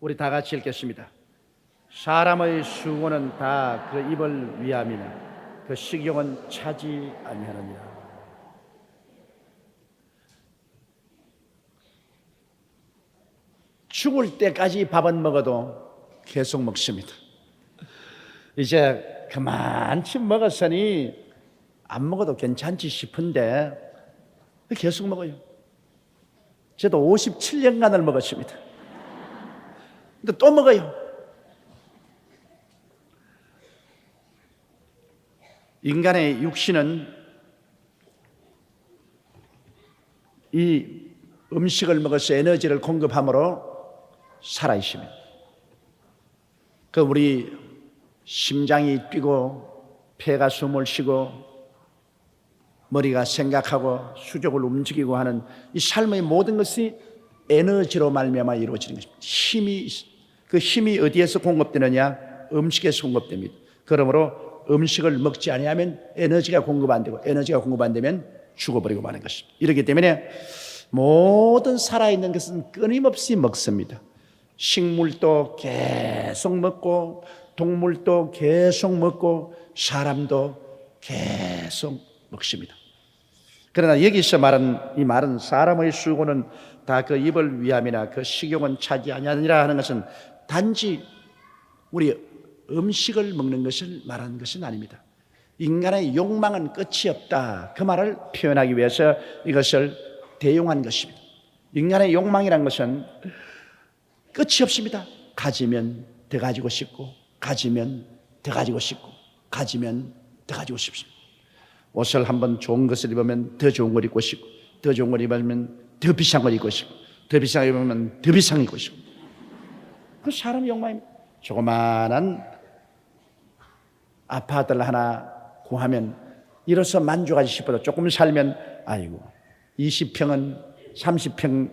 우리 다 같이 읽겠습니다. 사람의 수고는 다 그 입을 위함이나 그 식욕은 차지 아니하느니라. 죽을 때까지 밥은 먹어도 계속 먹습니다. 이제 그만큼 먹었으니 안 먹어도 괜찮지 싶은데 계속 먹어요. 저도 57년간을 먹었습니다. 근데 또 먹어요. 인간의 육신은 이 음식을 먹어서 에너지를 공급함으로 살아 있습니다. 그 우리 심장이 뛰고 폐가 숨을 쉬고 머리가 생각하고 수족을 움직이고 하는 이 삶의 모든 것이 에너지로 말미암아 이루어지는 것입니다. 그 힘이 어디에서 공급되느냐? 음식에서 공급됩니다. 그러므로 음식을 먹지 아니하면 에너지가 공급 안 되고 에너지가 공급 안 되면 죽어버리고 마는 것입니다. 이렇기 때문에 모든 살아있는 것은 끊임없이 먹습니다. 식물도 계속 먹고 동물도 계속 먹고 사람도 계속 먹습니다. 그러나 여기서 말한 이 말은 사람의 수고는 다 그 입을 위함이나 그 식욕은 차지 아니하니라 하는 것은 단지 우리 음식을 먹는 것을 말하는 것은 아닙니다. 인간의 욕망은 끝이 없다. 그 말을 표현하기 위해서 이것을 대용한 것입니다. 인간의 욕망이란 것은 끝이 없습니다. 가지면 더 가지고 싶고 가지면 더 가지고 싶고 가지면 더 가지고 싶습니다. 옷을 한번 좋은 것을 입으면 더 좋은 걸 입고 싶고 더 좋은 걸 입으면 더 비싼 걸 입고 싶고 더 비싼 걸 입으면 더 비싼 걸 입고 싶고 그 사람의 욕망입니다. 조그마한 아파트를 하나 구하면 이로써 만족하지 싶어도 조금 살면 아이고 20평은 30평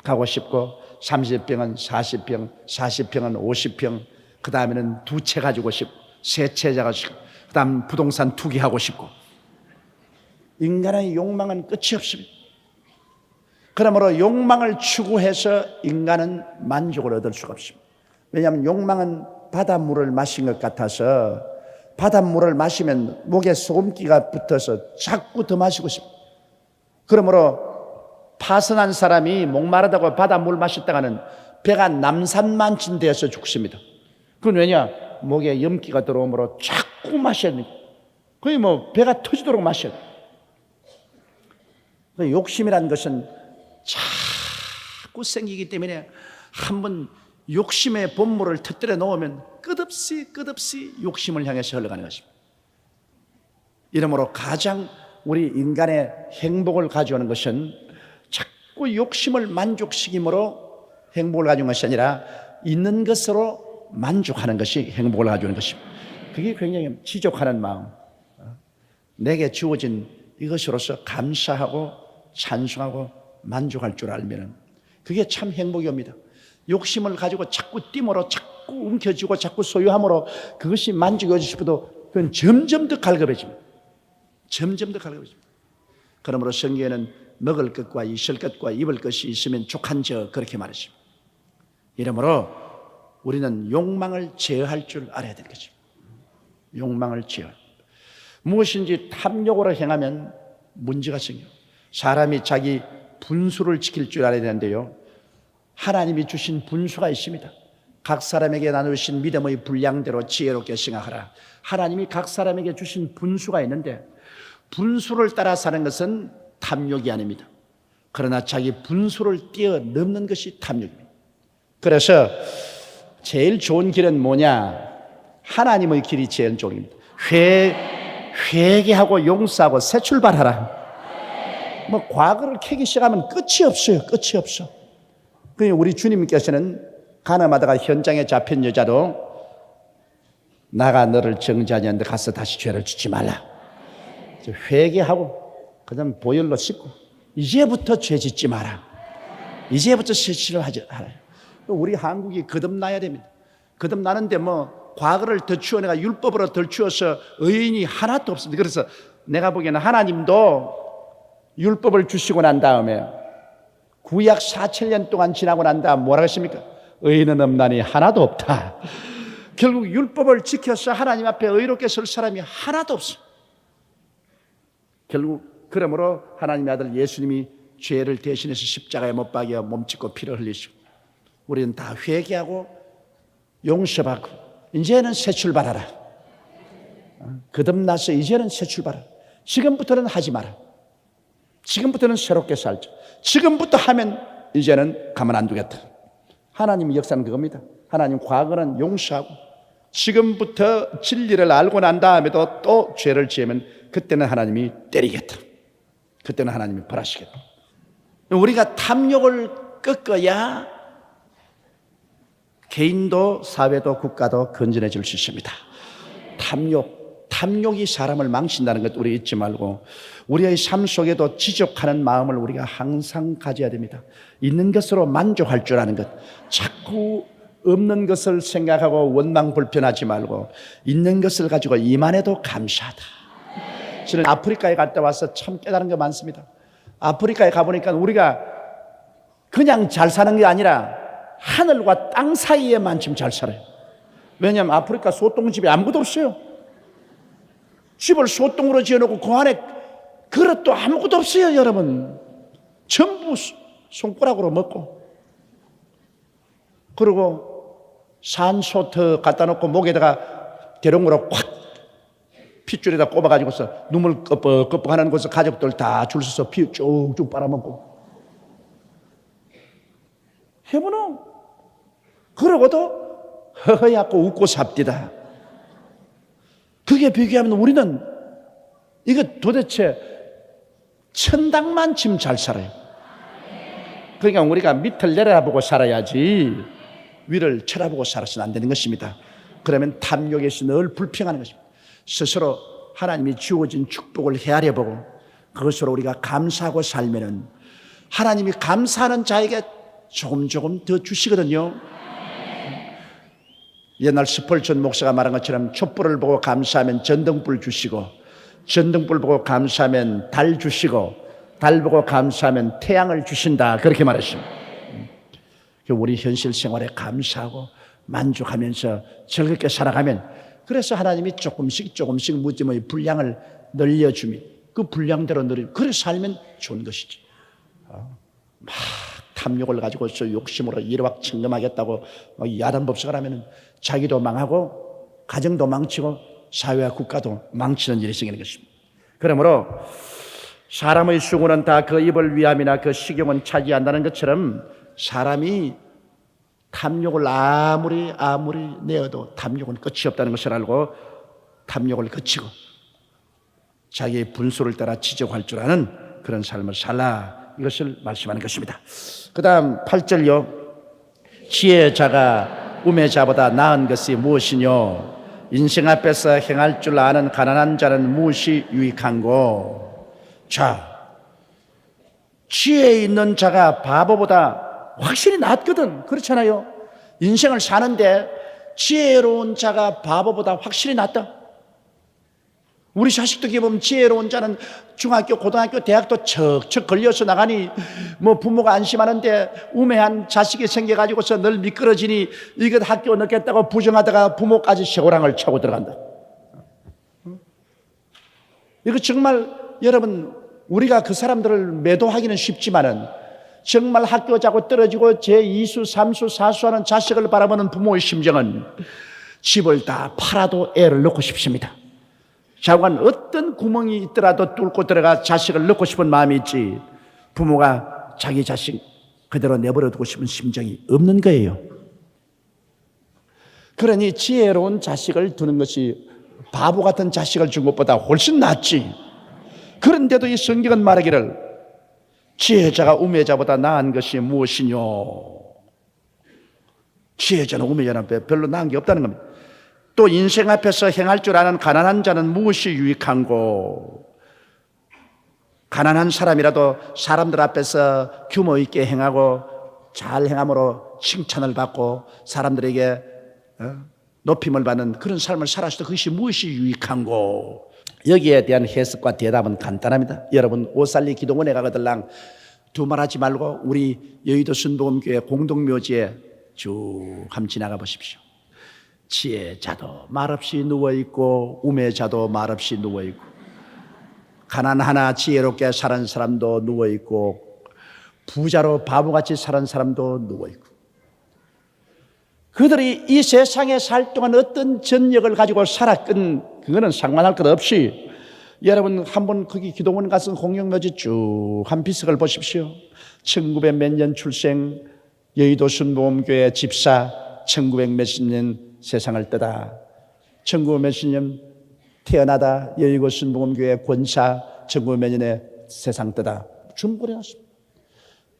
가고 싶고 30평은 40평 40평은 50평 그 다음에는 2채 가지고 싶고 3채 가지고 싶고 그 다음 부동산 투기하고 싶고 인간의 욕망은 끝이 없습니다. 그러므로 욕망을 추구해서 인간은 만족을 얻을 수가 없습니다. 왜냐하면 욕망은 바닷물을 마신 것 같아서 바닷물을 마시면 목에 소금기가 붙어서 자꾸 더 마시고 싶어요. 그러므로 파선한 사람이 목마르다고 바닷물 마셨다가는 배가 남산만춘되어서 죽습니다. 그건 왜냐? 목에 염기가 들어오므로 자꾸 마셔야 됩니다. 거의 뭐 배가 터지도록 마셔야 돼요. 욕심이란 것은 자꾸 생기기 때문에 한번 욕심의 본물을 터뜨려 놓으면 끝없이 욕심을 향해서 흘러가는 것입니다. 이러므로 가장 우리 인간의 행복을 가져오는 것은 자꾸 욕심을 만족시킴으로 행복을 가져오는 것이 아니라 있는 것으로 만족하는 것이 행복을 가져오는 것입니다. 그게 굉장히 지족하는 마음, 내게 주어진 이것으로서 감사하고 찬송하고 만족할 줄 알면 그게 참 행복이 옵니다. 욕심을 가지고 자꾸 띠므로 자꾸 움켜쥐고 자꾸 소유함으로 그것이 만족이 오지 싶어도 그건 점점 더 갈급해집니다. 점점 더 갈급해집니다. 그러므로 성경에는 먹을 것과 있을 것과 입을 것이 있으면 족한저 그렇게 말했습니다. 이러므로 우리는 욕망을 제어할 줄 알아야 되는 거죠. 욕망을 제어. 무엇인지 탐욕으로 행하면 문제가 생겨요. 사람이 자기 분수를 지킬 줄 알아야 되는데요. 하나님이 주신 분수가 있습니다. 각 사람에게 나누신 믿음의 분량대로 지혜롭게 생각하라. 하나님이 각 사람에게 주신 분수가 있는데 분수를 따라 사는 것은 탐욕이 아닙니다. 그러나 자기 분수를 뛰어넘는 것이 탐욕입니다. 그래서 제일 좋은 길은 뭐냐? 하나님의 길이 제일 좋은 길입니다. 회개하고 용서하고 새 출발하라. 뭐 과거를 캐기 시작하면 끝이 없어요. 끝이 없어. 우리 주님께서는 가늠하다가 현장에 잡힌 여자도 나가 너를 정죄하지 않는데 가서 다시 죄를 짓지 말라. 회개하고 그다음 보혈로 씻고 이제부터 죄 짓지 마라. 이제부터 실수를 하지 않아요. 우리 한국이 거듭나야 됩니다. 거듭나는데 뭐 과거를 덧추어내가 율법으로 덧추어서 의인이 하나도 없습니다. 그래서 내가 보기에는 하나님도 율법을 주시고 난 다음에 구약 4,000년 동안 지나고 난 다음 뭐라고 했습니까? 의인은 없나니 하나도 없다. 결국 율법을 지켜서 하나님 앞에 의롭게 설 사람이 하나도 없어. 결국 그러므로 하나님의 아들 예수님이 죄를 대신해서 십자가에 못 박여 몸짓고 피를 흘리시고 우리는 다 회개하고 용서받고 이제는 새 출발하라. 거듭나서 이제는 새 출발하라. 지금부터는 하지 마라. 지금부터는 새롭게 살자. 지금부터 하면 이제는 가만 안 두겠다. 하나님의 역사는 그겁니다. 하나님 과거는 용서하고 지금부터 진리를 알고 난 다음에도 또 죄를 지으면 그때는 하나님이 때리겠다. 그때는 하나님이 벌하시겠다. 우리가 탐욕을 꺾어야 개인도 사회도 국가도 건전해질 수 있습니다. 탐욕이 사람을 망친다는 것 우리 잊지 말고 우리의 삶 속에도 지적하는 마음을 우리가 항상 가져야 됩니다. 있는 것으로 만족할 줄 아는 것. 자꾸 없는 것을 생각하고 원망 불편하지 말고 있는 것을 가지고 이만해도 감사하다. 저는 아프리카에 갔다 와서 참 깨달은 게 많습니다. 아프리카에 가보니까 우리가 그냥 잘 사는 게 아니라 하늘과 땅 사이에만 지금 잘 살아요. 왜냐하면 아프리카 소똥집에 아무것도 없어요. 집을 소똥으로 지어놓고 그 안에 그릇도 아무것도 없어요. 여러분 전부 손가락으로 먹고 그리고 산소터 갖다 놓고 목에다가 대롱으로 확 핏줄에다 꼽아가지고서 눈물 끄뻑끄뻑 하는 곳에서 가족들 다 줄 서서 피 쭉쭉 빨아먹고 해보노 그러고도 허허얗고 웃고 삽디다. 그게 비교하면 우리는 이거 도대체 천당만 지금 잘 살아요. 그러니까 우리가 밑을 내려다보고 살아야지 위를 쳐다보고 살아서는 안 되는 것입니다. 그러면 탐욕에서 늘 불평하는 것입니다. 스스로 하나님이 주어진 축복을 헤아려보고 그것으로 우리가 감사하고 살면은 하나님이 감사하는 자에게 조금 더 주시거든요. 옛날 스펄전 목사가 말한 것처럼 촛불을 보고 감사하면 전등불 주시고 전등불 보고 감사하면 달 주시고 달 보고 감사하면 태양을 주신다. 그렇게 말했습니다. 우리 현실 생활에 감사하고 만족하면서 즐겁게 살아가면 그래서 하나님이 조금씩 무지무지 분량을 늘려주면 그 분량대로 그래 살면 좋은 것이지. 막 탐욕을 가지고서 욕심으로 일확천금하겠다고 야단법석을 하면 자기도 망하고 가정도 망치고 사회와 국가도 망치는 일이 생기는 것입니다. 그러므로 사람의 수고는 다 그 입을 위함이나 그 식용은 차지한다는 것처럼 사람이 탐욕을 아무리 내어도 탐욕은 끝이 없다는 것을 알고 탐욕을 그치고 자기의 분수를 따라 지적할 줄 아는 그런 삶을 살라 이것을 말씀하는 것입니다. 그 다음 8절요. 지혜자가 우매자보다 나은 것이 무엇이뇨? 인생 앞에서 행할 줄 아는 가난한 자는 무엇이 유익한고? 자, 지혜 있는 자가 바보보다 확실히 낫거든. 그렇잖아요. 인생을 사는데 지혜로운 자가 바보보다 확실히 낫다. 우리 자식도 보면 지혜로운 자는 중학교, 고등학교, 대학도 척척 걸려서 나가니 뭐 부모가 안심하는데 우매한 자식이 생겨가지고서 늘 미끄러지니 이것 학교 넣겠다고 부정하다가 부모까지 쇠고랑을 차고 들어간다. 이거 정말 여러분 우리가 그 사람들을 매도하기는 쉽지만은 정말 학교 자고 떨어지고 제2수, 3수, 4수 하는 자식을 바라보는 부모의 심정은 집을 다 팔아도 애를 넣고 싶습니다. 자관 어떤 구멍이 있더라도 뚫고 들어가 자식을 넣고 싶은 마음이 있지 부모가 자기 자식 그대로 내버려 두고 싶은 심정이 없는 거예요. 그러니 지혜로운 자식을 두는 것이 바보 같은 자식을 준 것보다 훨씬 낫지. 그런데도 이 성경은 말하기를 지혜자가 우매자보다 나은 것이 무엇이뇨? 지혜자는 우매자는 별로 나은 게 없다는 겁니다. 또 인생 앞에서 행할 줄 아는 가난한 자는 무엇이 유익한고? 가난한 사람이라도 사람들 앞에서 규모 있게 행하고 잘 행함으로 칭찬을 받고 사람들에게 높임을 받는 그런 삶을 살았을 때 그것이 무엇이 유익한고? 여기에 대한 해석과 대답은 간단합니다. 여러분 오살리 기도원에 가거들랑 두말하지 말고 우리 여의도 순복음교회 공동묘지에 쭉 한번 지나가 보십시오. 지혜자도 말없이 누워있고 우매자도 말없이 누워있고 가난하나 지혜롭게 사는 사람도 누워있고 부자로 바보같이 사는 사람도 누워있고 그들이 이 세상에 살 동안 어떤 전력을 가지고 살았건 그거는 상관할 것 없이 여러분 한번 거기 기도원 가서 공영묘지 쭉 한 비석을 보십시오. 1900 몇 년 출생 여의도 순복음교회 집사 1900 몇십 년 세상을 떠다 1900 몇십 년 태어나다 여의도 순복음교회 권사 1900 몇 년에 세상 떠다 중보해놨습니다.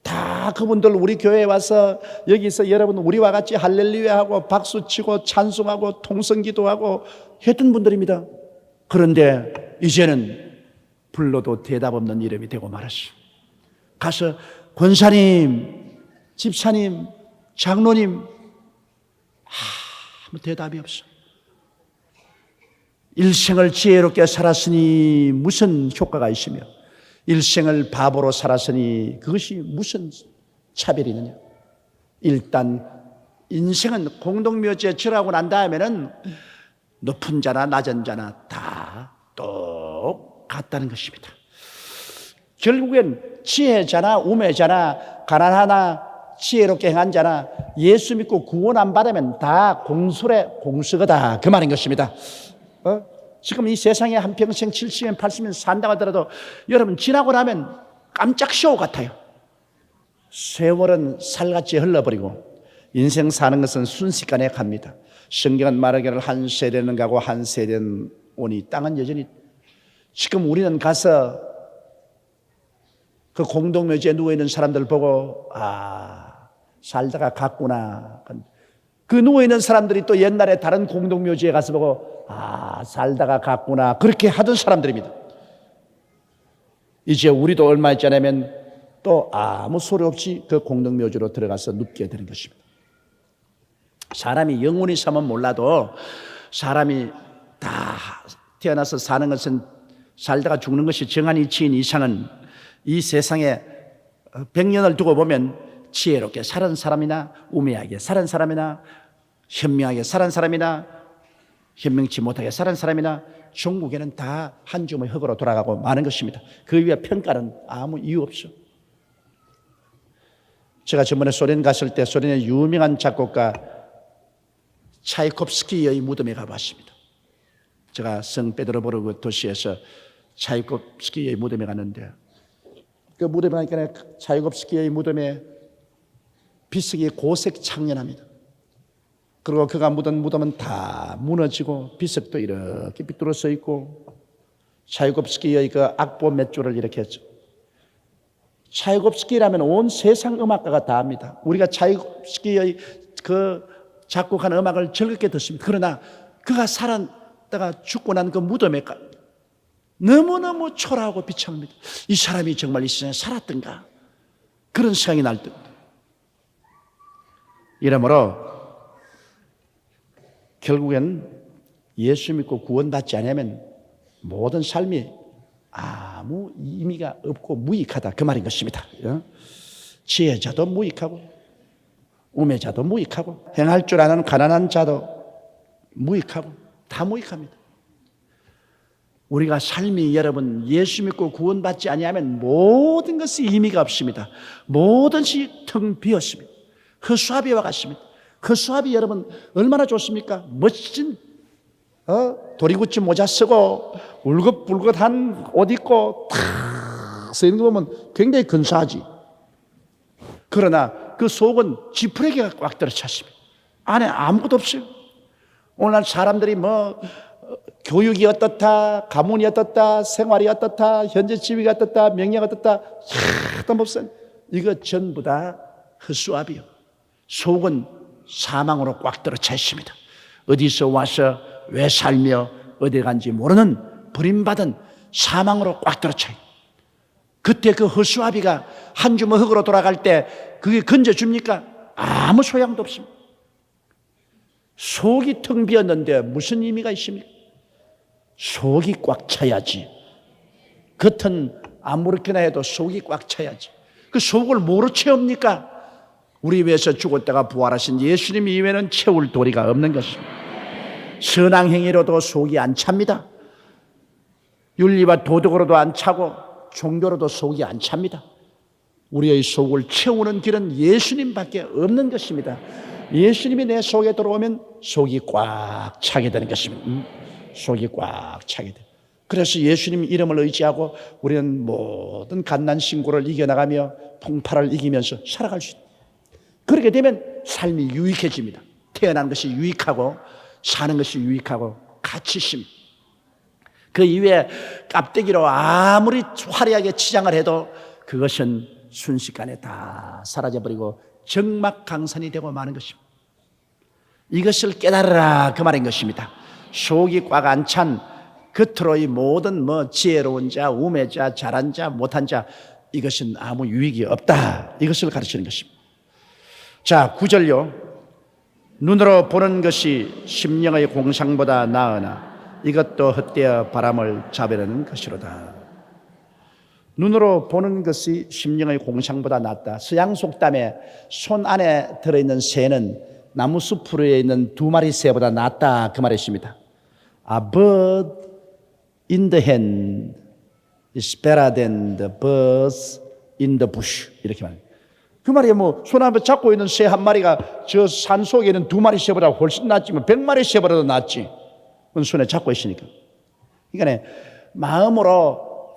다 그분들 우리 교회에 와서 여기서 여러분 우리와 같이 할렐루야하고 박수치고 찬송하고 통성기도하고 했던 분들입니다. 그런데 이제는 불러도 대답 없는 이름이 되고 말았어요. 가서 권사님, 집사님, 장로님 아무 대답이 없어. 일생을 지혜롭게 살았으니 무슨 효과가 있으며 일생을 바보로 살았으니 그것이 무슨 차별이 있느냐. 일단 인생은 공동묘지에 절하고 난 다음에는 높은 자나 낮은 자나 다 똑같다는 것입니다. 결국엔 지혜자나 우매자나 가난하나 지혜롭게 행한 자나 예수 믿고 구원 안 받으면 다 공수거다 그 말인 것입니다. 지금 이 세상에 한평생 70년 80년 산다고 하더라도 여러분 지나고 나면 깜짝 쇼 같아요. 세월은 살같이 흘러버리고 인생 사는 것은 순식간에 갑니다. 성경은 말하기를 한 세대는 가고 한 세대는 오니 땅은 여전히. 지금 우리는 가서 그 공동묘지에 누워있는 사람들 보고 살다가 갔구나. 그 누워있는 사람들이 또 옛날에 다른 공동묘지에 가서 보고 살다가 갔구나. 그렇게 하던 사람들입니다. 이제 우리도 얼마 있지 않으면 또 아무 소리 없이 그 공동묘지로 들어가서 눕게 되는 것입니다. 사람이 영원히 사면 몰라도 사람이 다 태어나서 사는 것은 살다가 죽는 것이 정한 이치인 이상은 이 세상에 100년을 두고 보면 지혜롭게 사는 사람이나 우매하게 사는 사람이나 현명하게 사는 사람이나 현명치 못하게 사는 사람이나 종국에는 다 한 줌의 흙으로 돌아가고 마는 것입니다. 그 위에 평가는 아무 이유 없어. 제가 저번에 소련 갔을 때 소련의 유명한 작곡가 차이콥스키의 무덤에 가봤습니다. 제가 성베드로부르크 도시에서 차이콥스키의 무덤에 갔는데 그 무덤에 가니까 차이콥스키의 무덤에 비석이 고색 창연합니다. 그리고 그가 묻은 무덤은 다 무너지고 비석도 이렇게 삐뚤어 서 있고 차이콥스키의 그 악보 몇 줄을 이렇게 했죠. 차이콥스키라면 온 세상 음악가가 다 압니다. 우리가 차이콥스키의 그 작곡한 음악을 즐겁게 듣습니다. 그러나 그가 살았다가 죽고 난 그 무덤에 너무너무 초라하고 비참합니다. 이 사람이 정말 이 세상에 살았던가 그런 생각이 날 때 이러므로 결국엔 예수 믿고 구원받지 않으면 모든 삶이 아무 의미가 없고 무익하다 그 말인 것입니다. 지혜자도 무익하고 우매자도 무익하고 행할 줄 아는 가난한 자도 무익하고 다 무익합니다. 우리가 삶이 여러분 예수 믿고 구원받지 아니하면 모든 것이 의미가 없습니다. 모든 것이 텅 비었습니다. 허수아비와 같습니다. 허수아비 여러분 얼마나 좋습니까? 멋진 도리구찌 모자 쓰고 울긋불긋한 옷 입고 탁 서 있는 거 보면 굉장히 근사하지. 그러나 그 속은 지푸라기가 꽉 들어찼습니다. 안에 아무것도 없어요. 오늘날 사람들이 교육이 어떻다, 가문이 어떻다, 생활이 어떻다, 현재 지위가 어떻다, 명예가 어떻다 하나도 없어요. 이거 전부 다 허수아비요. 속은 사망으로 꽉 들어차 있습니다. 어디서 와서 왜 살며 어디 간지 모르는 버림받은 사망으로 꽉 들어차 있어요. 그때 그 허수아비가 한 주먹 흙으로 돌아갈 때 그게 건져줍니까? 아무 소양도 없습니다. 속이 텅 비었는데 무슨 의미가 있습니까? 속이 꽉 차야지. 겉은 아무렇게나 해도 속이 꽉 차야지. 그 속을 뭐로 채웁니까? 우리 위해서 죽었다가 부활하신 예수님 이외에는 채울 도리가 없는 것입니다. 선행행위로도 속이 안 찹니다. 윤리와 도덕으로도 안 차고 종교로도 속이 안 찹니다. 우리의 속을 채우는 길은 예수님밖에 없는 것입니다. 예수님이 내 속에 들어오면 속이 꽉 차게 되는 것입니다. 속이 꽉 차게 돼요. 그래서 예수님 이름을 의지하고 우리는 모든 갓난 신고를 이겨나가며 풍파를 이기면서 살아갈 수 있다. 그렇게 되면 삶이 유익해집니다. 태어난 것이 유익하고 사는 것이 유익하고 가치 있습니다. 그 이후에 깝대기로 아무리 화려하게 치장을 해도 그것은 순식간에 다 사라져버리고 적막강산이 되고 마는 것입니다. 이것을 깨달으라 그 말인 것입니다. 속이 꽉 안 찬 겉으로의 모든 지혜로운 자, 우매자, 잘한 자, 못한 자, 이것은 아무 유익이 없다. 이것을 가르치는 것입니다. 자, 9절요. 눈으로 보는 것이 심령의 공상보다 나으나 이것도 헛되어 바람을 잡으려는 것이로다. 눈으로 보는 것이 심령의 공상보다 낫다. 서양 속담에 손 안에 들어있는 새는 나무 숲으로에 있는 2마리 새보다 낫다 그 말이 있습니다. A bird in the hand is better than the birds in the bush. 이렇게 말합니다. 그 말이 손 앞에 잡고 있는 새 한 마리가 저 산 속에 있는 2마리 새보다 훨씬 낫지, 100마리 새보다도 낫지. 그건 손에 잡고 있으니까. 그러니까 마음으로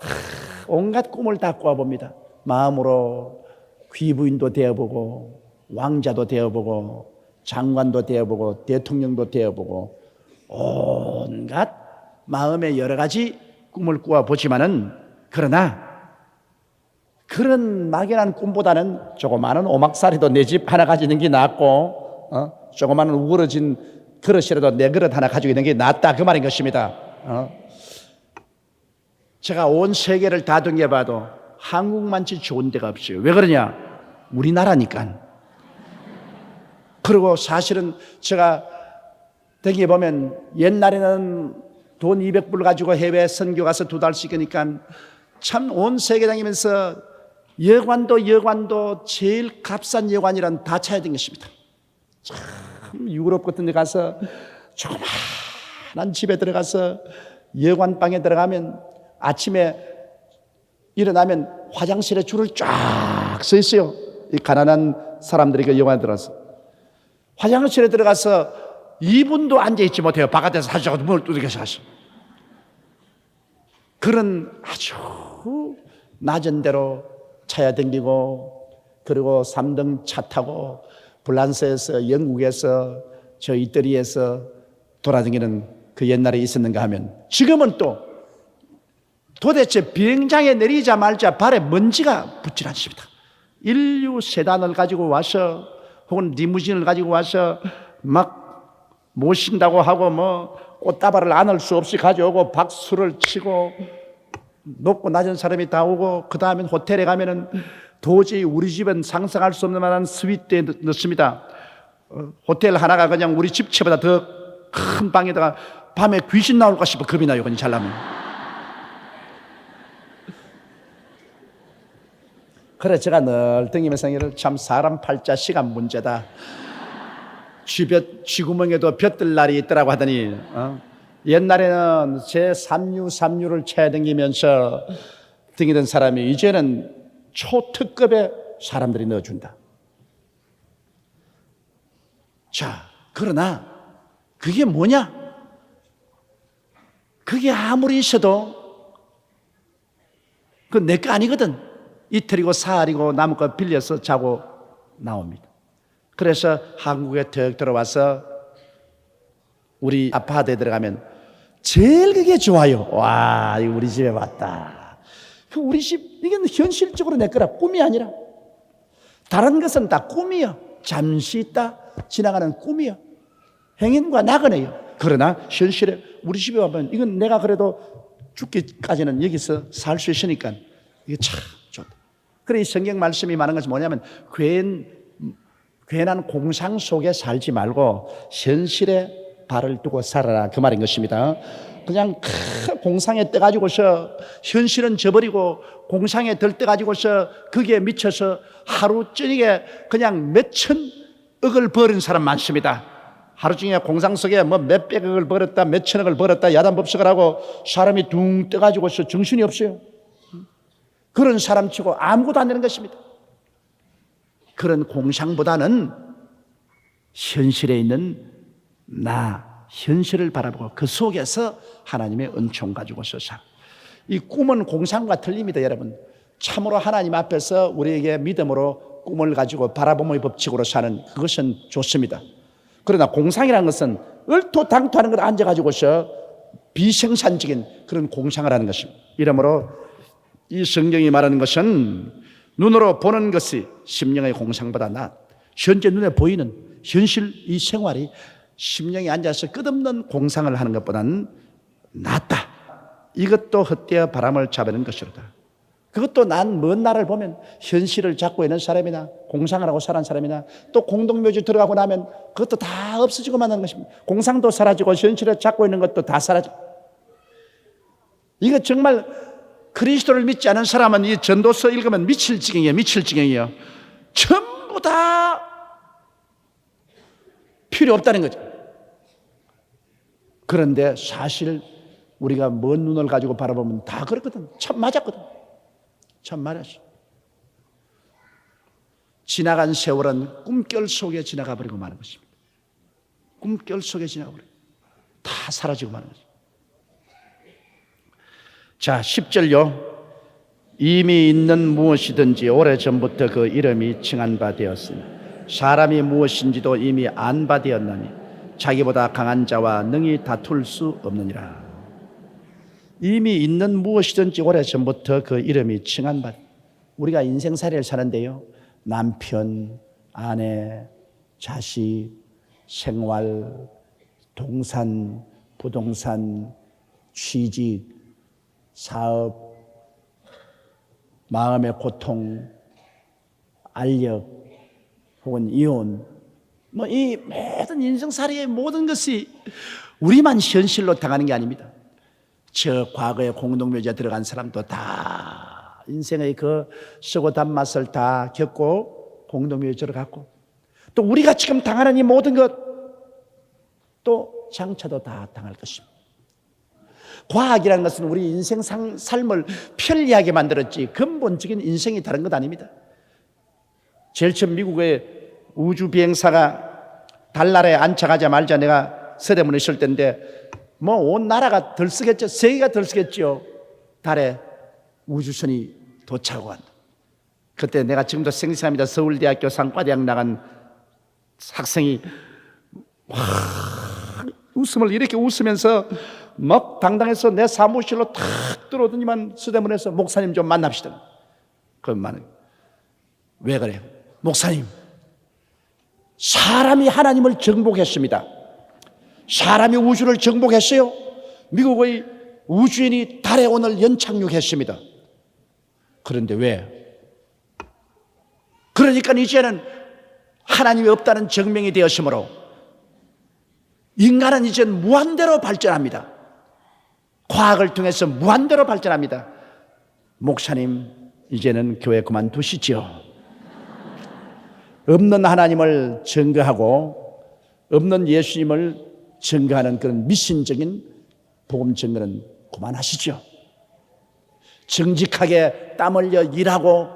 온갖 꿈을 다 꾸어봅니다. 마음으로 귀부인도 되어보고 왕자도 되어보고 장관도 되어보고 대통령도 되어보고 온갖 마음의 여러 가지 꿈을 꾸어보지만은 그러나 그런 막연한 꿈보다는 조그마한 오막살이도 내 집 하나 가지는 게 낫고 조그마한 우그러진 그릇이라도 내 그릇 하나 가지고 있는 게 낫다 그 말인 것입니다. 제가 온 세계를 다 등겨봐도 한국만치 좋은 데가 없어요. 왜 그러냐? 우리나라니까. 그리고 사실은 제가 등겨보면 옛날에는 돈 200불 가지고 해외 선교 가서 2달씩 가니까 참 온 세계 다니면서 여관도 제일 값싼 여관이란 다 찾아야 된 것입니다. 참 유럽 같은 데 가서 조그마한 집에 들어가서 여관방에 들어가면 아침에 일어나면 화장실에 줄을 쫙 서 있어요. 이 가난한 사람들이 그 여관에 들어가서 화장실에 들어가서 2분도 앉아있지 못해요. 바깥에서 하시고 문을 두들겨서 하시고 그런 아주 낮은 데로 차야 댕기고 그리고 3등 차 타고 프랑스에서 영국에서 저 이태리에서 돌아다니는 그 옛날에 있었는가 하면 지금은 또 도대체 비행장에 내리자마자 발에 먼지가 붙질 않습니다. 인류 세단을 가지고 와서 혹은 리무진을 가지고 와서 막 모신다고 하고 꽃다발을 안을 수 없이 가져오고 박수를 치고 높고 낮은 사람이 다 오고 그 다음에 호텔에 가면은 도저히 우리 집은 상상할 수 없는 만한 스위트에 넣습니다. 호텔 하나가 그냥 우리 집채보다 더 큰 방에다가 밤에 귀신 나올까 싶어 겁이 나요. 그냥 잘나면. 그래 제가 늘 등이면서 참 사람 팔자 시간 문제다. 쥐구멍에도 볕들 날이 있더라고 하더니 옛날에는 제 3류를 채 댕기면서 등이던 사람이 이제는 초특급의 사람들이 넣어준다. 자, 그러나 그게 뭐냐? 그게 아무리 있어도 그 내 거 아니거든. 이틀이고 사흘이고 남의 거 빌려서 자고 나옵니다. 그래서 한국에 턱 들어와서 우리 아파트에 들어가면 제일 그게 좋아요. 와, 이거 우리 집에 왔다. 그 우리 집, 이건 현실적으로 내 거라 꿈이 아니라 다른 것은 다 꿈이요. 잠시 있다 지나가는 꿈이요. 행인과 나그네요. 그러나 현실에 우리 집에 와보면 이건 내가 그래도 죽기까지는 여기서 살 수 있으니까 이게 참 좋다. 그래 이 성경 말씀이 많은 것은 뭐냐면 괜한 공상 속에 살지 말고 현실에 발을 두고 살아라 그 말인 것입니다. 그냥 공상에 떠가지고서 현실은 저버리고 공상에 들떠가지고서 거기에 미쳐서 하루 저녁에 그냥 몇천억을 버린 사람 많습니다. 하루 종일 공상 속에 뭐 몇백억을 벌었다 몇천억을 벌었다 야단법석을 하고 사람이 둥 떠가지고서 정신이 없어요. 그런 사람치고 아무것도 안 되는 것입니다. 그런 공상보다는 현실에 있는 나, 현실을 바라보고 그 속에서 하나님의 은총 가지고서 살아. 이 꿈은 공상과 틀립니다, 여러분. 참으로 하나님 앞에서 우리에게 믿음으로 꿈을 가지고 바라봄의 법칙으로 사는 그것은 좋습니다. 그러나 공상이라는 것은 얼토당토하는 걸 앉아가지고서 비생산적인 그런 공상을 하는 것입니다. 이러므로 이 성경이 말하는 것은 눈으로 보는 것이 심령의 공상보다 낫. 현재 눈에 보이는 현실 이 생활이 심령이 앉아서 끝없는 공상을 하는 것보다는 낫다. 이것도 헛되어 바람을 잡는 것이로다. 그것도 난 먼 날을 보면 현실을 잡고 있는 사람이나 공상을 하고 살아는 사람이나 또 공동묘지 들어가고 나면 그것도 다 없어지고 마는 것입니다. 공상도 사라지고 현실을 잡고 있는 것도 다 사라지고. 이거 정말 그리스도를 믿지 않은 사람은 이 전도서 읽으면 미칠 지경이에요. 미칠 지경이에요. 전부 다 필요 없다는 거죠. 그런데 사실 우리가 먼 눈을 가지고 바라보면 다 그렇거든. 참 맞았거든. 참 말했어. 지나간 세월은 꿈결 속에 지나가 버리고 마는 것입니다. 꿈결 속에 지나가 버리고 다 사라지고 마는 것입니다. 자, 10절요. 이미 있는 무엇이든지 오래전부터 그 이름이 칭한 바 되었으니 사람이 무엇인지도 이미 안 바 되었나니 자기보다 강한 자와 능히 다툴 수 없느니라. 이미 있는 무엇이든지 오래전부터 그 이름이 칭한 바. 우리가 인생살이를 사는데요, 남편, 아내, 자식, 생활, 동산, 부동산, 취직, 사업, 마음의 고통, 알력, 혹은 이혼, 뭐 이 모든 인생살이의 모든 것이 우리만 현실로 당하는 게 아닙니다. 저 과거에 공동묘지에 들어간 사람도 다 인생의 그 쓰고 단맛을 다 겪고 공동묘지에 들어갔고, 또 우리가 지금 당하는 이 모든 것 또 장차도 다 당할 것입니다. 과학이라는 것은 우리 인생 삶을 편리하게 만들었지 근본적인 인생이 다른 것 아닙니다. 제일 처음 미국의 우주 비행사가 달나라에 안착하자마자 내가 서대문에 있을 때인데 뭐 온 나라가 들쓰겠죠. 세계가 들쓰겠죠. 달에 우주선이 도착하고 간다. 그때 내가 지금도 생생합니다. 서울대학교 상과대학 나간 학생이 웃음을 이렇게 웃으면서 막 당당해서 내 사무실로 탁 들어오더니만 서대문에서 목사님 좀 만납시다. 그러면 왜 그래요? 목사님, 사람이 하나님을 정복했습니다. 사람이 우주를 정복했어요. 미국의 우주인이 달에 오늘 연착륙했습니다. 그런데 왜? 그러니까 이제는 하나님이 없다는 증명이 되었으므로 인간은 이제 무한대로 발전합니다. 과학을 통해서 무한대로 발전합니다. 목사님, 이제는 교회 그만두시죠. 없는 하나님을 증거하고 없는 예수님을 증거하는 그런 미신적인 복음 증거는 그만하시죠. 정직하게 땀 흘려 일하고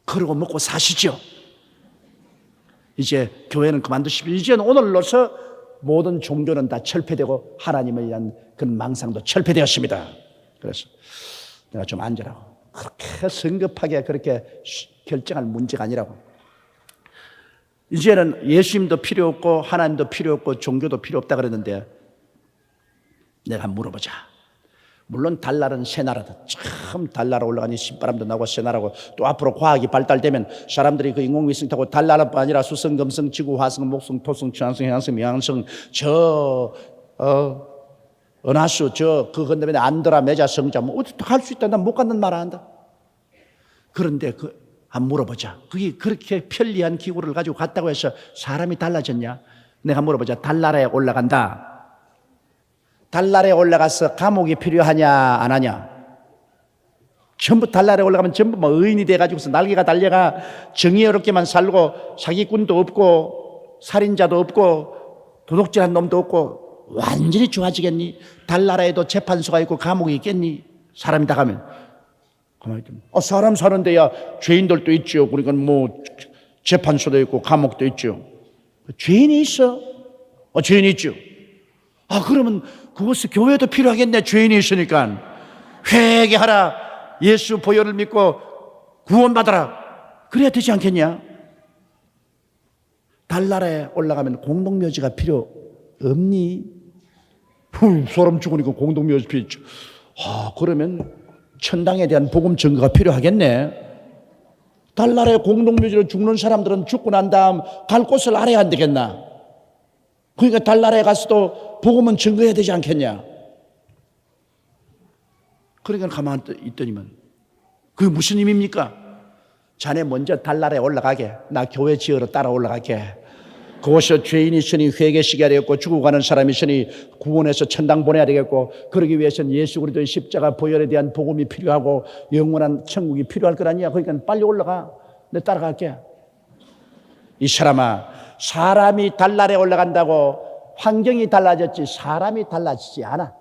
그러고 먹고 사시죠. 이제 교회는 그만두십시오. 이제는 오늘로서 모든 종교는 다 철폐되고 하나님에 대한 그런 망상도 철폐되었습니다. 그래서 내가 좀 앉으라고. 그렇게 성급하게 그렇게 결정할 문제가 아니라고. 이제는 예수님도 필요 없고 하나님도 필요 없고 종교도 필요 없다 그랬는데 내가 물어보자. 물론 달날은 새 나라다. 참 달나라 올라가니 신바람도 나고 새 나라고, 또 앞으로 과학이 발달되면 사람들이 그 인공위성 타고 달나라뿐 아니라 수성, 금성, 지구, 화성, 목성, 토성, 천왕성, 해왕성,冥왕성, 은하수, 그 건너편에 안드라, 메자, 성자, 뭐 어떻게 할 수 있다. 난 못 갖는 말 안 한다. 그런데 안 물어보자. 그게 그렇게 편리한 기구를 가지고 갔다고 해서 사람이 달라졌냐? 내가 물어보자. 달나라에 올라간다. 달날에 올라가서 감옥이 필요하냐 안 하냐? 전부 달날에 올라가면 전부 뭐 의인이 돼가지고서 날개가 달려가 정의롭게만 살고 사기꾼도 없고 살인자도 없고 도둑질한 놈도 없고 완전히 좋아지겠니? 달나라에도 재판소가 있고 감옥이 있겠니? 사람이 다 가면 가만히 좀 사람 사는 데야 죄인들도 있죠. 그러니까 뭐 재판소도 있고 감옥도 있죠. 죄인이 있어? 죄인이 있죠. 그러면 그것은 교회도 필요하겠네. 죄인이 있으니까 회개하라. 예수 보혈을 믿고 구원받아라. 그래야 되지 않겠냐? 달나라에 올라가면 공동묘지가 필요 없니? 사람 죽으니까 공동묘지 필요 있죠. 그러면 천당에 대한 복음 증거가 필요하겠네. 달나라에 공동묘지로 죽는 사람들은 죽고 난 다음 갈 곳을 알아야 안 되겠나? 그러니까 달나라에 가서도 복음은 증거해야 되지 않겠냐? 그러니까 가만히 있더니만 그게 무슨 의미입니까? 자네 먼저 달나라에 올라가게. 나 교회 지으러 따라 올라가게. 그곳에 죄인이 있으니 회개시켜야 되겠고 죽어가는 사람이 있으니 구원해서 천당 보내야 되겠고 그러기 위해서는 예수 그리스도의 십자가 보혈에 대한 복음이 필요하고 영원한 천국이 필요할 거 아니야. 그러니까 빨리 올라가. 내 따라갈게. 이 사람아, 사람이 달나라에 올라간다고 환경이 달라졌지 사람이 달라지지 않아.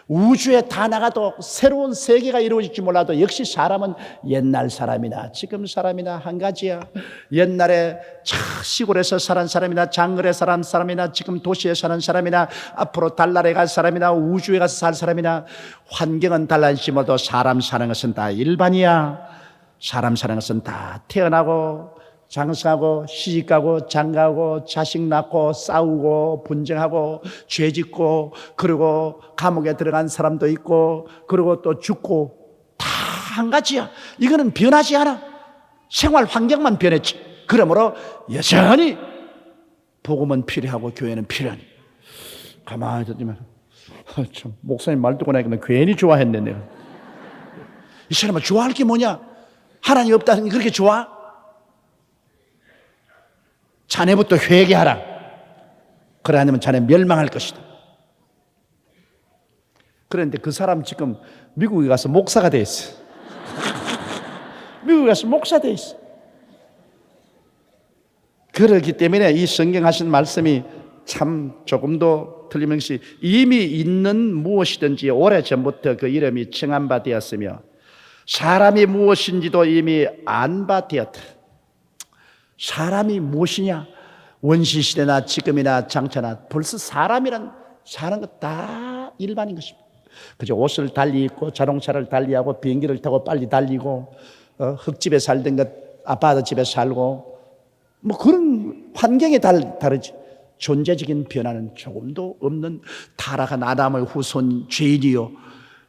우주에 다 나가도 새로운 세계가 이루어질지 몰라도 역시 사람은 옛날 사람이나 지금 사람이나 한 가지야. 옛날에 시골에서 사는 사람이나 장거리에 사는 사람이나 지금 도시에 사는 사람이나 앞으로 달나라에 갈 사람이나 우주에 가서 살 사람이나 환경은 달라질지 몰라도 사람 사는 것은 다 일반이야. 사람 사는 것은 다 태어나고 장사하고 시집가고 장가고 자식 낳고 싸우고 분쟁하고 죄짓고 그리고 감옥에 들어간 사람도 있고 그리고 또 죽고 다 한 가지야. 이거는 변하지 않아. 생활 환경만 변했지. 그러므로 여전히 복음은 필요하고 교회는 필요하니. 가만히 듣지만 참 목사님 말 듣고 나니까 괜히 좋아했네 내가. 이 사람은 좋아할 게 뭐냐? 하나님 없다는 게 그렇게 좋아? 자네부터 회개하라. 그러면 자네 멸망할 것이다. 그런데 그 사람 지금 미국에 가서 목사가 돼 있어. 미국에 가서 목사 돼 있어. 그렇기 때문에 이 성경 하신 말씀이 참 조금도 틀림없이 이미 있는 무엇이든지 오래전부터 그 이름이 청한 바 되었으며 사람이 무엇인지도 이미 안 바 되었다. 사람이 무엇이냐? 원시시대나 지금이나 장차나 벌써 사람이란 사는 것 다 일반인 것입니다. 그저 옷을 달리 입고 자동차를 달리하고 비행기를 타고 빨리 달리고 흙집에 살던 것 아파트 집에 살고 뭐 그런 환경이 다르지. 존재적인 변화는 조금도 없는 타락한 아담의 후손 죄인이요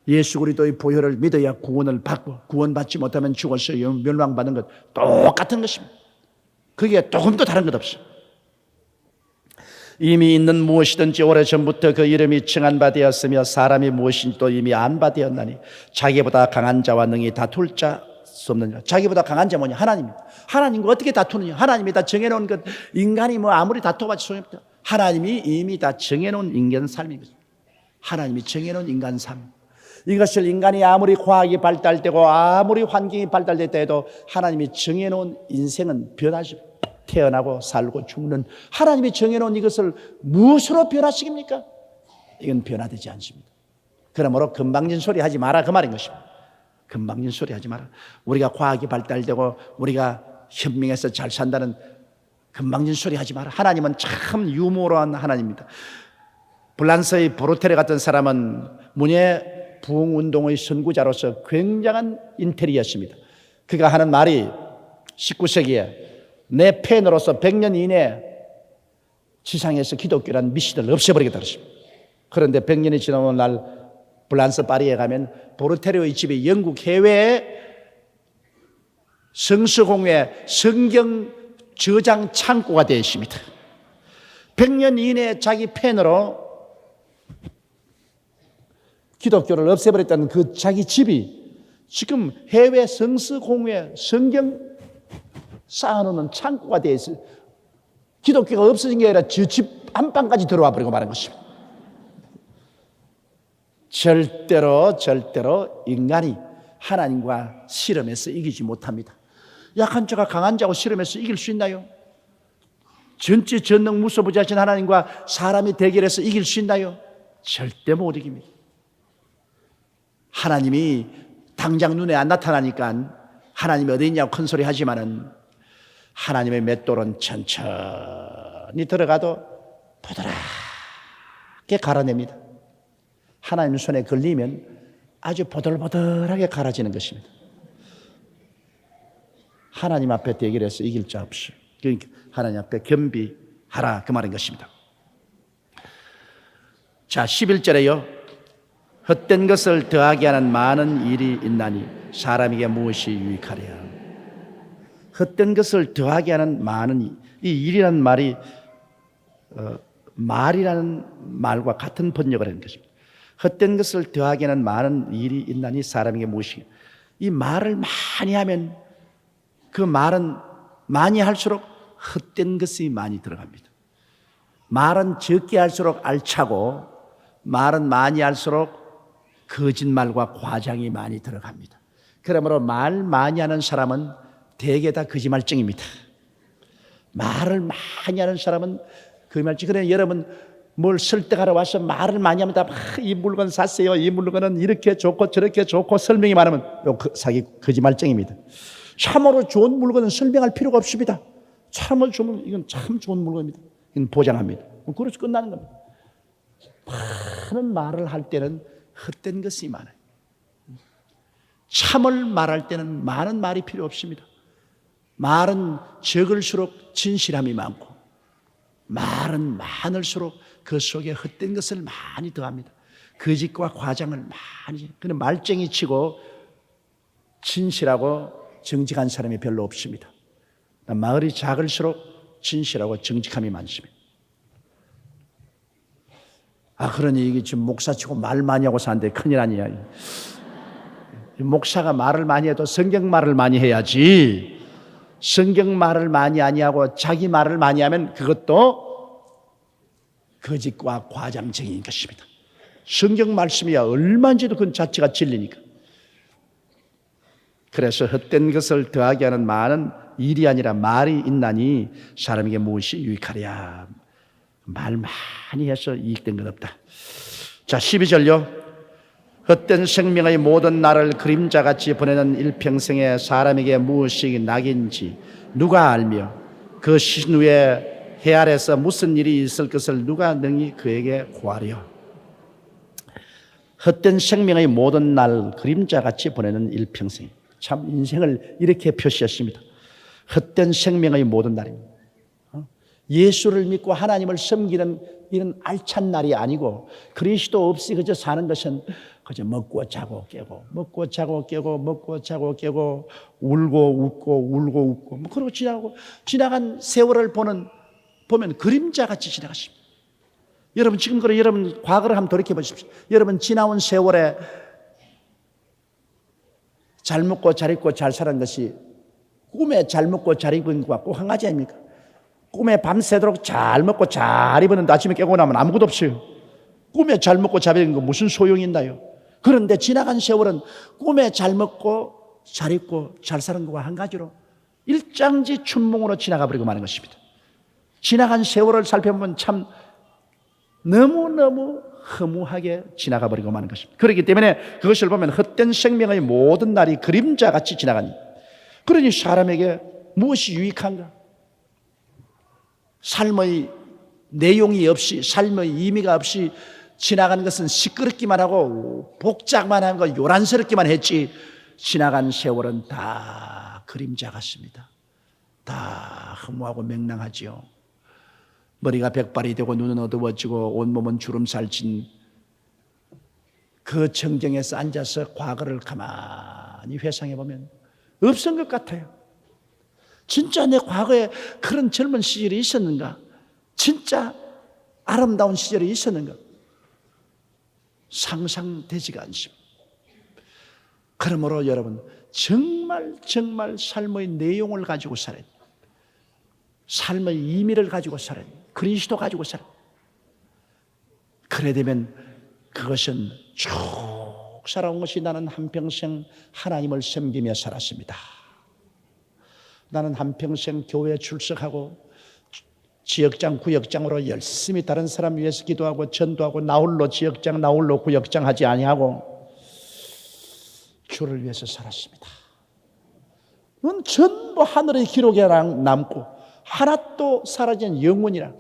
예수 그리스도의 보혈을 믿어야 구원을 받고 구원받지 못하면 죽어서 멸망받는 것 똑같은 것입니다. 그게 조금도 다른 것 없어. 이미 있는 무엇이든지 오래전부터 그 이름이 청한 바 되었으며 사람이 무엇인지도 이미 안 바 되었나니 자기보다 강한 자와 능히 다툴 자 수 없느니라. 자기보다 강한 자 뭐냐? 하나님입니다. 하나님과 어떻게 다투느냐? 하나님이 다 정해놓은 것. 인간이 뭐 아무리 다퉈봤자 소용없다. 하나님이 이미 다 정해놓은 인간 삶인 것입니다. 하나님이 정해놓은 인간 삶. 이것을 인간이 아무리 과학이 발달되고 아무리 환경이 발달됐다 해도 하나님이 정해놓은 인생은 변하지. 태어나고 살고 죽는 하나님이 정해놓은 이것을 무엇으로 변화시킵니까? 이건 변화되지 않습니다. 그러므로 금방진 소리 하지 마라 그 말인 것입니다. 금방진 소리 하지 마라. 우리가 과학이 발달되고 우리가 현명해서 잘 산다는 금방진 소리 하지 마라. 하나님은 참 유머러한 하나님입니다. 불란서의 보르테르 같은 사람은 문예 부흥운동의 선구자로서 굉장한 인테리어였습니다. 그가 하는 말이 19세기에 내 펜으로서 100년 이내에 지상에서 기독교란 미신을 없애버리겠다 그랬습니다. 그런데 100년이 지나온 날 불란서 파리에 가면 보르테르의 집이 영국 해외에 성서공회 성경 저장 창고가 되어 있습니다. 100년 이내에 자기 펜으로 기독교를 없애버렸다는 그 자기 집이 지금 해외 성서공회 성경 쌓아놓는 창고가 되어 있어요. 기독교가 없어진 게 아니라 저 집 안방까지 들어와 버리고 말한 것입니다. 절대로 인간이 하나님과 씨름해서 이기지 못합니다. 약한 자가 강한 자하고 씨름해서 이길 수 있나요? 전지 전능 무소부지하신 하나님과 사람이 대결해서 이길 수 있나요? 절대 못 이깁니다. 하나님이 당장 눈에 안 나타나니까 하나님이 어디 있냐고 큰 소리 하지만은 하나님의 맷돌은 천천히 들어가도 보드랗게 갈아냅니다. 하나님 손에 걸리면 아주 보들보들하게 갈아지는 것입니다. 하나님 앞에 대결해서 이길 자 없어요. 그러니까 하나님 앞에 겸비하라 그 말인 것입니다. 자, 11절에요. 헛된 것을 더하게 하는 많은 일이 있나니 사람에게 무엇이 유익하랴. 헛된 것을 더하게 하는 많은 이 일이라는 말이 말이라는 말과 같은 번역을 하는 것입니다. 헛된 것을 더하게 하는 많은 일이 있나니 사람에게 무엇이. 이 말을 많이 하면 그 말은 많이 할수록 헛된 것이 많이 들어갑니다. 말은 적게 할수록 알차고 말은 많이 할수록 거짓말과 과장이 많이 들어갑니다. 그러므로 말 많이 하는 사람은 대개 다 거짓말쟁입니다. 말을 많이 하는 사람은 거짓말쟁이. 그래 여러분 뭘 설득하러 와서 말을 많이 하면 다 이 물건 샀어요. 이 물건은 이렇게 좋고 저렇게 좋고 설명이 많으면 사기 거짓말쟁입니다. 참으로 좋은 물건은 설명할 필요가 없습니다. 참으로 좋은 이건 참 좋은 물건입니다. 이건 보장합니다. 그래서 끝나는 겁니다. 많은 말을 할 때는 헛된 것이 많아요. 참을 말할 때는 많은 말이 필요 없습니다. 말은 적을수록 진실함이 많고 말은 많을수록 그 속에 헛된 것을 많이 더합니다. 거짓과 과장을 많이. 그런데 말쟁이 치고 진실하고 정직한 사람이 별로 없습니다. 마을이 작을수록 진실하고 정직함이 많습니다. 그러니 이게 지금 목사 치고 말 많이 하고 사는데 큰일 아니야. 목사가 말을 많이 해도 성경 말을 많이 해야지. 성경 말을 많이 아니하고 자기 말을 많이 하면 그것도 거짓과 과장쟁이인 것입니다. 성경 말씀이야 얼마인지도 그 자체가 진리니까. 그래서 헛된 것을 더하게 하는 많은 일이 아니라 말이 있나니 사람에게 무엇이 유익하랴. 말 많이 해서 이익된 것 없다. 자, 12절요. 헛된 생명의 모든 날을 그림자같이 보내는 일평생에 사람에게 무엇이 낙인지 누가 알며 그 신후에 해 아래서 무슨 일이 있을 것을 누가 능히 그에게 구하려. 헛된 생명의 모든 날 그림자같이 보내는 일평생. 참 인생을 이렇게 표시했습니다. 헛된 생명의 모든 날입니다. 예수를 믿고 하나님을 섬기는 이런 알찬 날이 아니고 그리스도 없이 그저 사는 것은 그저 먹고 자고 깨고 먹고 자고 깨고 먹고 자고 깨고 울고 웃고 울고 웃고 뭐 그러고 지나간 세월을 보면 그림자같이 지나갔습니다. 여러분 지금 그래 여러분 과거를 한번 돌이켜 보십시오. 여러분 지나온 세월에 잘 먹고 잘 입고 잘 사는 것이 꿈에 잘 먹고 잘 입은 것과 꼭 한 가지 아닙니까? 꿈에 밤새도록 잘 먹고 잘 입었는데 아침에 깨고 나면 아무것도 없어요. 꿈에 잘 먹고 잘 입은 거 무슨 소용이 있나요? 그런데 지나간 세월은 꿈에 잘 먹고 잘 입고 잘 사는 것과 한 가지로 일장지 춘몽으로 지나가 버리고 마는 것입니다. 지나간 세월을 살펴보면 참 너무너무 허무하게 지나가 버리고 마는 것입니다. 그렇기 때문에 그것을 보면 헛된 생명의 모든 날이 그림자같이 지나가니 그러니 사람에게 무엇이 유익한가? 삶의 내용이 없이 삶의 의미가 없이 지나가는 것은 시끄럽기만 하고 복잡만 한 거 요란스럽기만 했지 지나간 세월은 다 그림자 같습니다. 다 허무하고 맹랑하지요. 머리가 백발이 되고 눈은 어두워지고 온몸은 주름살 진 그 정경에서 앉아서 과거를 가만히 회상해 보면 없은 것 같아요. 진짜 내 과거에 그런 젊은 시절이 있었는가? 진짜 아름다운 시절이 있었는가? 상상되지가 않습니다. 그러므로 여러분 정말 삶의 내용을 가지고 살아야 돼요. 삶의 의미를 가지고 살아야 돼요. 그리스도 가지고 살아야 돼요. 그래 되면 그것은 쭉 살아온 것이 나는 한평생 하나님을 섬기며 살았습니다. 나는 한평생 교회에 출석하고 지역장, 구역장으로 열심히 다른 사람 위해서 기도하고 전도하고 나홀로 지역장, 나홀로 구역장 하지 아니하고 주를 위해서 살았습니다. 그건 전부 하늘의 기록에 남고 하나도 사라진 영혼이라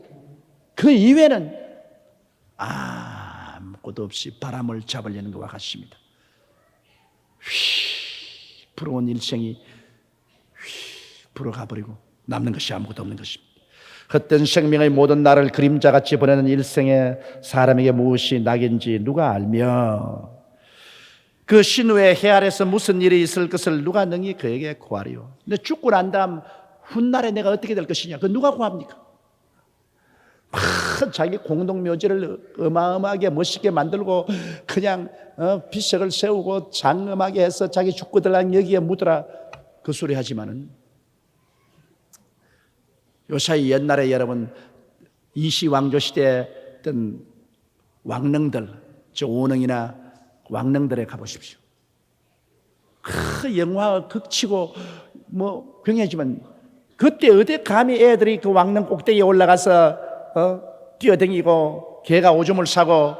그 이외에는 아무것도 없이 바람을 잡으려는 것과 같습니다. 부러운 일생이 불어가버리고 남는 것이 아무것도 없는 것입니다. 헛된 생명의 모든 날을 그림자같이 보내는 일생에 사람에게 무엇이 낙인지 누가 알며 그 신후의 해 아래서 무슨 일이 있을 것을 누가 능히 그에게 구하리요. 근데 죽고 난 다음 훗날에 내가 어떻게 될 것이냐, 그 누가 구합니까? 자기 공동묘지를 어마어마하게 멋있게 만들고 그냥 비석을 세우고 장엄하게 해서 자기 죽고들랑 여기에 묻어라, 그 소리 하지만은 요사이 옛날에 여러분 이시왕조 시대에 있던 왕릉들, 저 오능이나 왕릉들에 가보십시오. 영화가 극치고 뭐 병해지만 그때 어디 감히 애들이 그 왕릉 꼭대기에 올라가서 뛰어다니고 개가 오줌을 싸고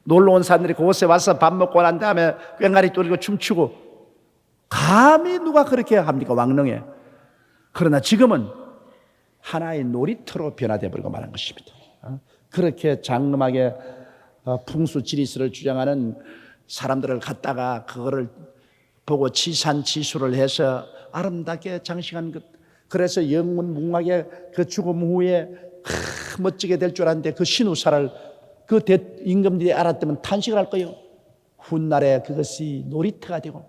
놀러 온 사람들이 그곳에 와서 밥 먹고 난 다음에 꽹과리 뚫리고 춤추고 감히 누가 그렇게 합니까, 왕릉에? 그러나 지금은 하나의 놀이터로 변화되어 버리고 말한 것입니다. 그렇게 장엄하게 풍수 지리스를 주장하는 사람들을 갖다가 그거를 보고 지산지수를 해서 아름답게 장식한 것, 그래서 영문문학의 그 죽음 후에 멋지게 될 줄 알았는데 그 신우사를 그 임금들이 알았다면 탄식을 할 거예요. 훗날에 그것이 놀이터가 되고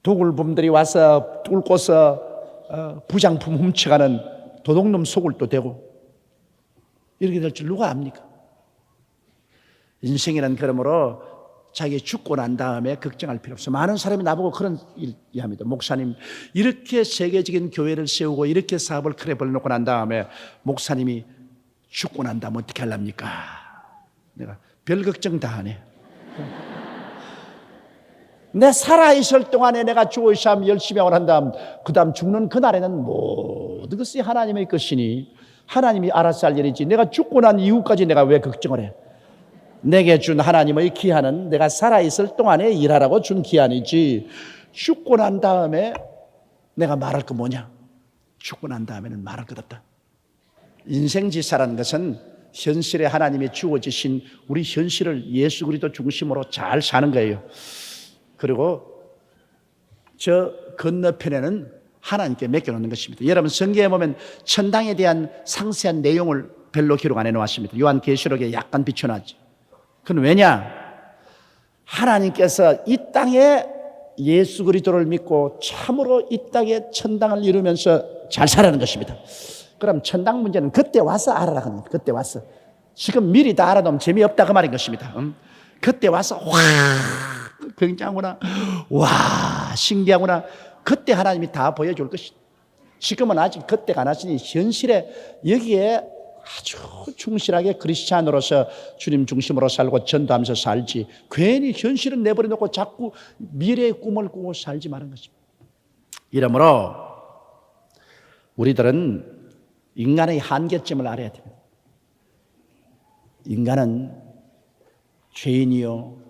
도굴범들이 와서 뚫고서 부장품 훔쳐가는 도둑놈 속을 또 되고 이렇게 될 줄 누가 압니까? 인생이란 그러므로 자기 죽고 난 다음에 걱정할 필요 없어. 많은 사람이 나보고 그런 얘기합니다. 목사님, 이렇게 세계적인 교회를 세우고 이렇게 사업을 크게 벌려놓고 난 다음에 목사님이 죽고 난 다음에 어떻게 하랍니까? 내가 별 걱정 다 하네. 내 살아있을 동안에 내가 주의 삶 열심히 하고 난 다음 그 다음 죽는 그날에는 모든 것이 하나님의 것이니 하나님이 알아서 할 일이지 내가 죽고 난 이후까지 내가 왜 걱정을 해? 내게 준 하나님의 기한은 내가 살아있을 동안에 일하라고 준 기한이지 죽고 난 다음에 내가 말할 거 뭐냐? 죽고 난 다음에는 말할 것 없다. 인생지사라는 것은 현실에 하나님이 주어지신 우리 현실을 예수 그리스도 중심으로 잘 사는 거예요. 그리고 저 건너편에는 하나님께 맡겨놓는 것입니다. 여러분 성경에 보면 천당에 대한 상세한 내용을 별로 기록 안 해놓았습니다. 요한계시록에 약간 비춰놨죠. 그건 왜냐? 하나님께서 이 땅에 예수 그리스도를 믿고 참으로 이 땅에 천당을 이루면서 잘 살아가는 것입니다. 그럼 천당 문제는 그때 와서 알아라 합니다. 그때 와서. 지금 미리 다 알아놓으면 재미없다 그 말인 것입니다. 그때 와서 와 굉장하구나, 와 신기하구나, 그때 하나님이 다 보여줄 것이다. 지금은 아직 그때가 안 왔으니 현실에 여기에 아주 충실하게 크리스찬으로서 주님 중심으로 살고 전도하면서 살지 괜히 현실은 내버려놓고 자꾸 미래의 꿈을 꾸고 살지 말은 것입니다. 이러므로 우리들은 인간의 한계점을 알아야 됩니다. 인간은 죄인이요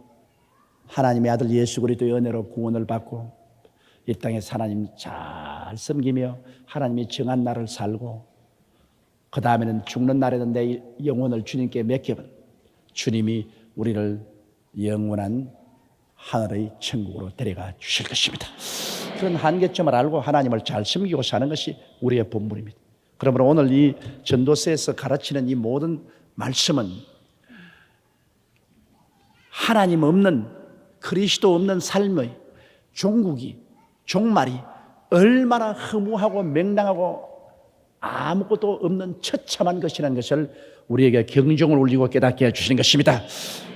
하나님의 아들 예수 그리스도의 은혜로 구원을 받고 이 땅에서 하나님 잘 섬기며 하나님이 정한 날을 살고 그 다음에는 죽는 날에는 내 영혼을 주님께 맡겨본 주님이 우리를 영원한 하늘의 천국으로 데려가 주실 것입니다. 그런 한계점을 알고 하나님을 잘 섬기고 사는 것이 우리의 본분입니다. 그러므로 오늘 이 전도서에서 가르치는 이 모든 말씀은 하나님 없는 그리스도 없는 삶의 종말이 얼마나 허무하고 맹랑하고 아무것도 없는 처참한 것이라는 것을 우리에게 경종을 울리고 깨닫게 해주시는 것입니다.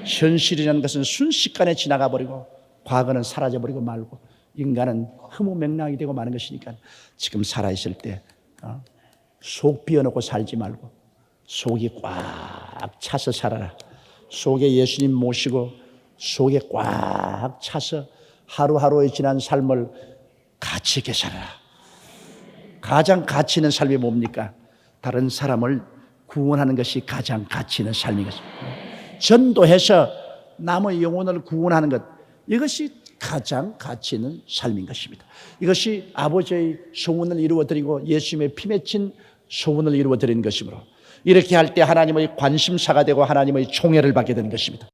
현실이라는 것은 순식간에 지나가 버리고 과거는 사라져 버리고 말고 인간은 허무맹랑이 되고 마는 것이니까 지금 살아있을 때 속 비워놓고 살지 말고 속이 꽉 차서 살아라. 속에 예수님 모시고 속에 꽉 차서 하루하루의 지난 삶을 가치 있게 살아라. 가장 가치 있는 삶이 뭡니까? 다른 사람을 구원하는 것이 가장 가치 있는 삶인 것입니다. 전도해서 남의 영혼을 구원하는 것, 이것이 가장 가치 있는 삶인 것입니다. 이것이 아버지의 소원을 이루어드리고 예수님의 피 맺힌 소원을 이루어드리는 것이므로 이렇게 할 때 하나님의 관심사가 되고 하나님의 총애를 받게 되는 것입니다.